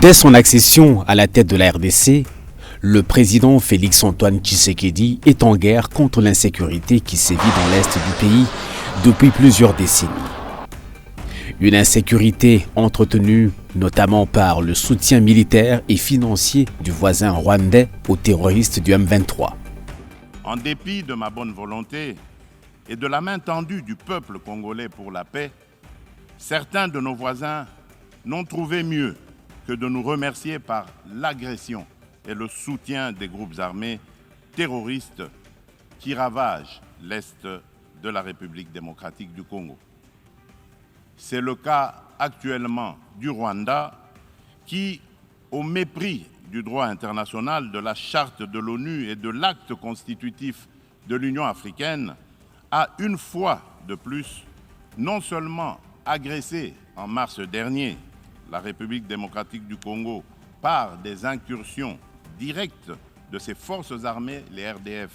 Dès son accession à la tête de la RDC, le président Félix-Antoine Tshisekedi est en guerre contre l'insécurité qui sévit dans l'est du pays depuis plusieurs décennies. Une insécurité entretenue notamment par le soutien militaire et financier du voisin rwandais aux terroristes du M23. En dépit de ma bonne volonté et de la main tendue du peuple congolais pour la paix, certains de nos voisins n'ont trouvé mieux que de nous remercier par l'agression et le soutien des groupes armés terroristes qui ravagent l'Est de la République démocratique du Congo. C'est le cas actuellement du Rwanda qui, au mépris du droit international, de la charte de l'ONU et de l'acte constitutif de l'Union africaine, a une fois de plus non seulement agressé en mars dernier la République démocratique du Congo par des incursions directes de ses forces armées, les RDF,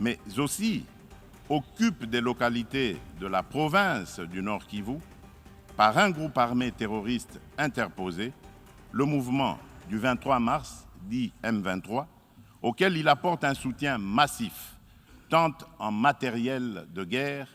mais aussi occupe des localités de la province du Nord Kivu par un groupe armé terroriste interposé, le mouvement du 23 mars, dit M23, auquel il apporte un soutien massif, tant en matériel de guerre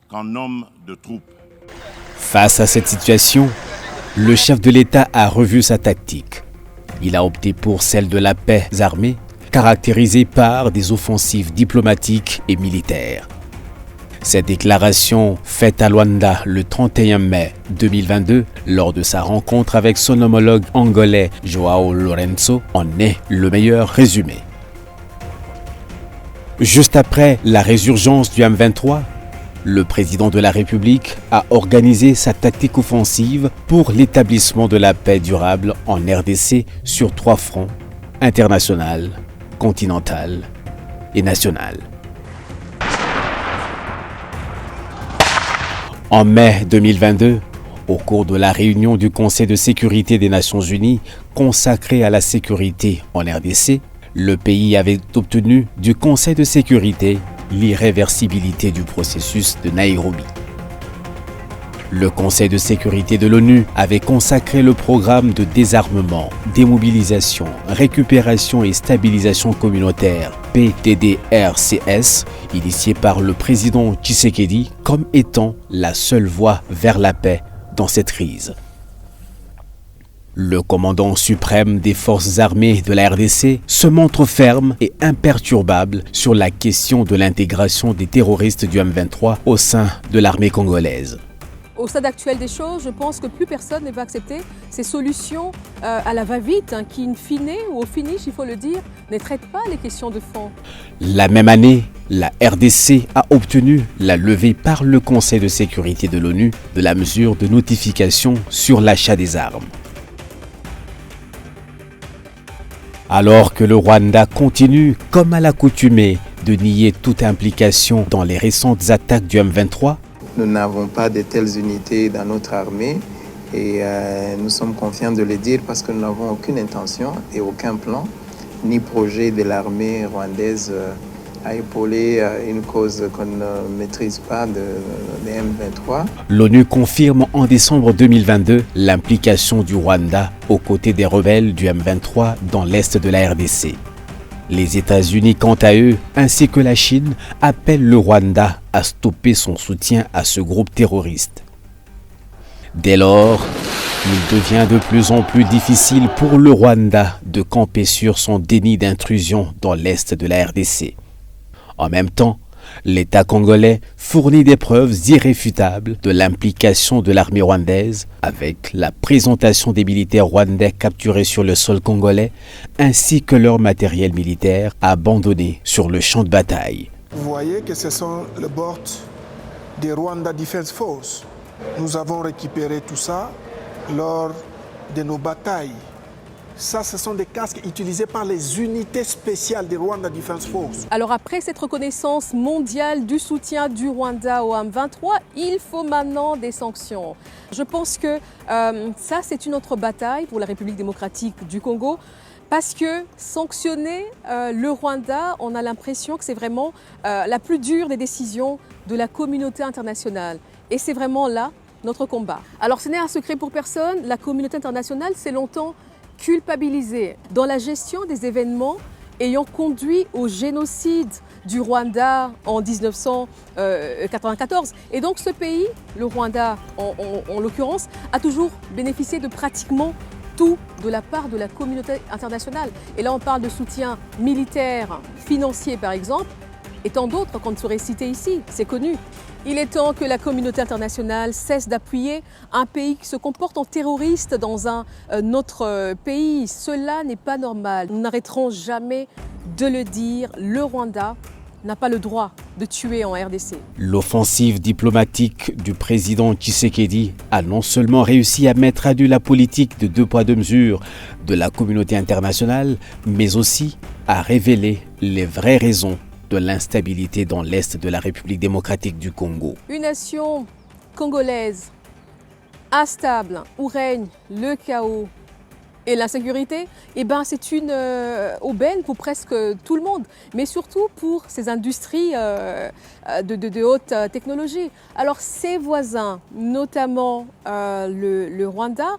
qu'en hommes de troupes. Face à cette situation, le chef de l'État a revu sa tactique. Il a opté pour celle de la paix armée, caractérisée par des offensives diplomatiques et militaires. Cette déclaration faite à Luanda le 31 mai 2022 lors de sa rencontre avec son homologue angolais João Lourenço en est le meilleur résumé. Juste après la résurgence du M23, le président de la République a organisé sa tactique offensive pour l'établissement de la paix durable en RDC sur 3 fronts, international, continental et national. En mai 2022, au cours de la réunion du Conseil de sécurité des Nations Unies consacrée à la sécurité en RDC, le pays avait obtenu du Conseil de sécurité l'irréversibilité du processus de Nairobi. Le Conseil de sécurité de l'ONU avait consacré le programme de désarmement, démobilisation, récupération et stabilisation communautaire PDDRCS, initié par le président Tshisekedi, comme étant la seule voie vers la paix dans cette crise. Le commandant suprême des forces armées de la RDC se montre ferme et imperturbable sur la question de l'intégration des terroristes du M23 au sein de l'armée congolaise. Au stade actuel des choses, je pense que plus personne ne va accepter ces solutions à la va-vite qui, in fine ou au finish, il faut le dire, ne traitent pas les questions de fond. La même année, la RDC a obtenu la levée par le Conseil de sécurité de l'ONU de la mesure de notification sur l'achat des armes. Alors que le Rwanda continue, comme à l'accoutumée, de nier toute implication dans les récentes attaques du M23, nous n'avons pas de telles unités dans notre armée et nous sommes confiants de le dire parce que nous n'avons aucune intention et aucun plan ni projet de l'armée rwandaise à épauler une cause qu'on ne maîtrise pas de M23. L'ONU confirme en décembre 2022 l'implication du Rwanda aux côtés des rebelles du M23 dans l'est de la RDC. Les États-Unis, quant à eux, ainsi que la Chine, appellent le Rwanda à stopper son soutien à ce groupe terroriste. Dès lors, il devient de plus en plus difficile pour le Rwanda de camper sur son déni d'intrusion dans l'est de la RDC. En même temps, l'État congolais fournit des preuves irréfutables de l'implication de l'armée rwandaise avec la présentation des militaires rwandais capturés sur le sol congolais ainsi que leur matériel militaire abandonné sur le champ de bataille. Vous voyez que ce sont les bords des Rwanda Defense Force. Nous avons récupéré tout ça lors de nos batailles. Ça, ce sont des casques utilisés par les unités spéciales des Rwanda Defense Force. Alors après cette reconnaissance mondiale du soutien du Rwanda au M23, il faut maintenant des sanctions. Je pense que ça, c'est une autre bataille pour la République démocratique du Congo. Parce que sanctionner le Rwanda, on a l'impression que c'est vraiment la plus dure des décisions de la communauté internationale. Et c'est vraiment là notre combat. Alors ce n'est un secret pour personne, la communauté internationale s'est longtemps culpabilisée dans la gestion des événements ayant conduit au génocide du Rwanda en 1994. Et donc ce pays, le Rwanda en l'occurrence, a toujours bénéficié de pratiquement tout de la part de la communauté internationale. Et là on parle de soutien militaire, financier par exemple, et tant d'autres qu'on ne saurait citer ici, c'est connu. Il est temps que la communauté internationale cesse d'appuyer un pays qui se comporte en terroriste dans un autre pays. Cela n'est pas normal. Nous n'arrêterons jamais de le dire. Le Rwanda n'a pas le droit de tuer en RDC. L'offensive diplomatique du président Tshisekedi a non seulement réussi à mettre à nu la politique de deux poids deux mesures de la communauté internationale, mais aussi à révéler les vraies raisons de l'instabilité dans l'est de la République démocratique du Congo. Une nation congolaise instable où règne le chaos et l'insécurité, c'est une aubaine pour presque tout le monde, mais surtout pour ces industries de haute technologie. Alors ses voisins, notamment le Rwanda,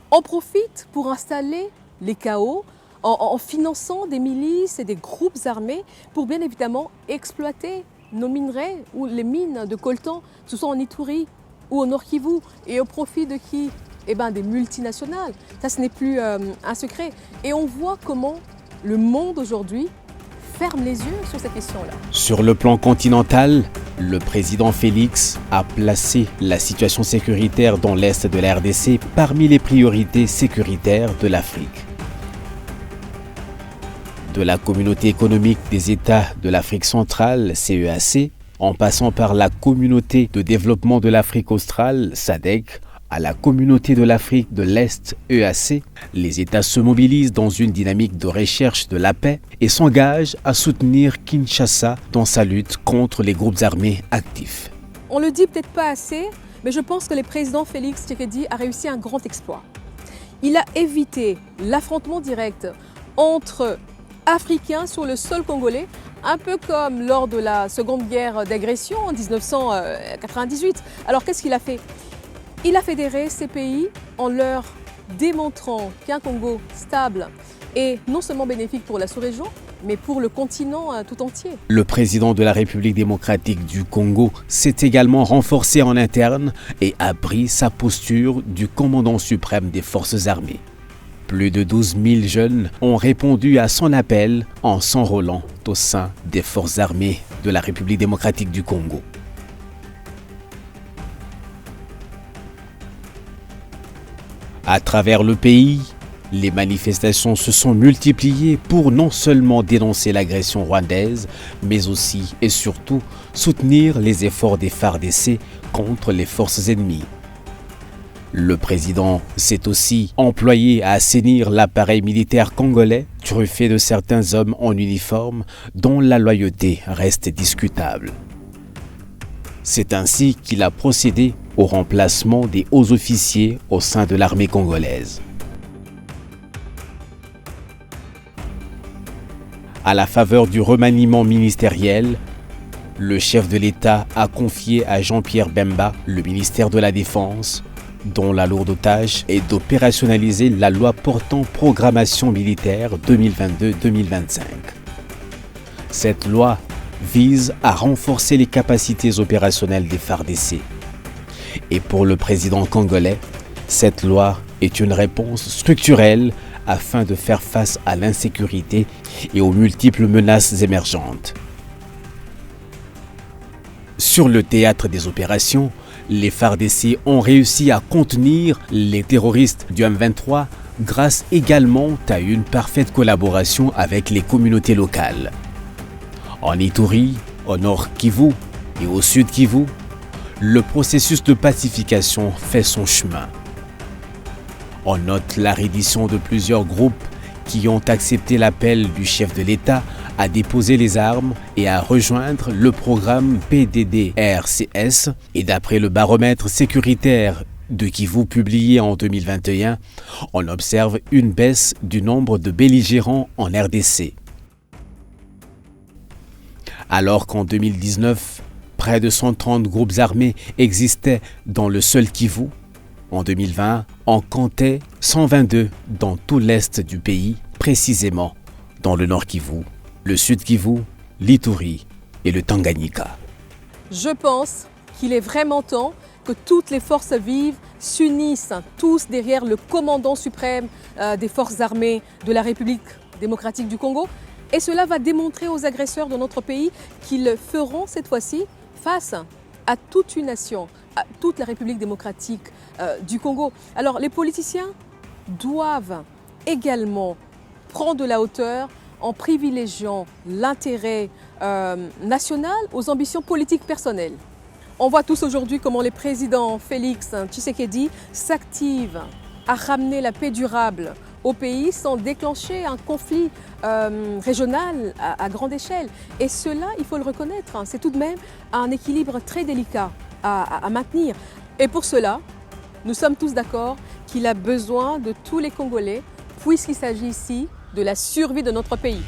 en profitent pour installer les chaos en finançant des milices et des groupes armés pour bien évidemment exploiter nos minerais ou les mines de coltan, que ce soit en Ituri ou au Nord Kivu, et au profit de qui ? Des multinationales. Ça, ce n'est plus un secret. Et on voit comment le monde aujourd'hui ferme les yeux sur cette question-là. Sur le plan continental, le président Félix a placé la situation sécuritaire dans l'est de la RDC parmi les priorités sécuritaires de l'Afrique. De la Communauté économique des États de l'Afrique centrale, CEAC, en passant par la Communauté de développement de l'Afrique australe, SADC, à la Communauté de l'Afrique de l'Est, EAC, les États se mobilisent dans une dynamique de recherche de la paix et s'engagent à soutenir Kinshasa dans sa lutte contre les groupes armés actifs. On le dit peut-être pas assez, mais je pense que le président Félix Tshisekedi a réussi un grand exploit. Il a évité l'affrontement direct entre Africains sur le sol congolais, un peu comme lors de la Seconde Guerre d'agression en 1998. Alors qu'est-ce qu'il a fait ? Il a fédéré ces pays en leur démontrant qu'un Congo stable est non seulement bénéfique pour la sous-région, mais pour le continent tout entier. Le président de la République démocratique du Congo s'est également renforcé en interne et a pris sa posture du commandant suprême des forces armées. Plus de 12 000 jeunes ont répondu à son appel en s'enrôlant au sein des forces armées de la République démocratique du Congo. À travers le pays, les manifestations se sont multipliées pour non seulement dénoncer l'agression rwandaise, mais aussi et surtout soutenir les efforts des FARDC contre les forces ennemies. Le président s'est aussi employé à assainir l'appareil militaire congolais, truffé de certains hommes en uniforme dont la loyauté reste discutable. C'est ainsi qu'il a procédé au remplacement des hauts officiers au sein de l'armée congolaise. À la faveur du remaniement ministériel, le chef de l'État a confié à Jean-Pierre Bemba le ministère de la Défense, dont la lourde tâche est d'opérationnaliser la loi portant programmation militaire 2022-2025. Cette loi vise à renforcer les capacités opérationnelles des FARDC. Et pour le président congolais, cette loi est une réponse structurelle afin de faire face à l'insécurité et aux multiples menaces émergentes. Sur le théâtre des opérations, les FARDC ont réussi à contenir les terroristes du M23 grâce également à une parfaite collaboration avec les communautés locales. En Ituri, au Nord Kivu et au Sud Kivu, le processus de pacification fait son chemin. On note la reddition de plusieurs groupes qui ont accepté l'appel du chef de l'État à déposer les armes et à rejoindre le programme PDDRCS. Et d'après le baromètre sécuritaire de Kivu publié en 2021, on observe une baisse du nombre de belligérants en RDC. Alors qu'en 2019, Près de 130 groupes armés existaient dans le seul Kivu. En 2020, on comptait 122 dans tout l'est du pays, précisément dans le nord Kivu, le sud Kivu, l'Ituri et le Tanganyika. Je pense qu'il est vraiment temps que toutes les forces vives s'unissent tous derrière le commandant suprême des forces armées de la République démocratique du Congo. Et cela va démontrer aux agresseurs de notre pays qu'ils feront cette fois-ci face à toute une nation, à toute la République démocratique du Congo. Alors les politiciens doivent également prendre de la hauteur en privilégiant l'intérêt national aux ambitions politiques personnelles. On voit tous aujourd'hui comment le président Félix Tshisekedi s'active à ramener la paix durable au pays sans déclencher un conflit régional à grande échelle. Et cela, il faut le reconnaître, c'est tout de même un équilibre très délicat à maintenir. Et pour cela, nous sommes tous d'accord qu'il a besoin de tous les Congolais, puisqu'il s'agit ici de la survie de notre pays.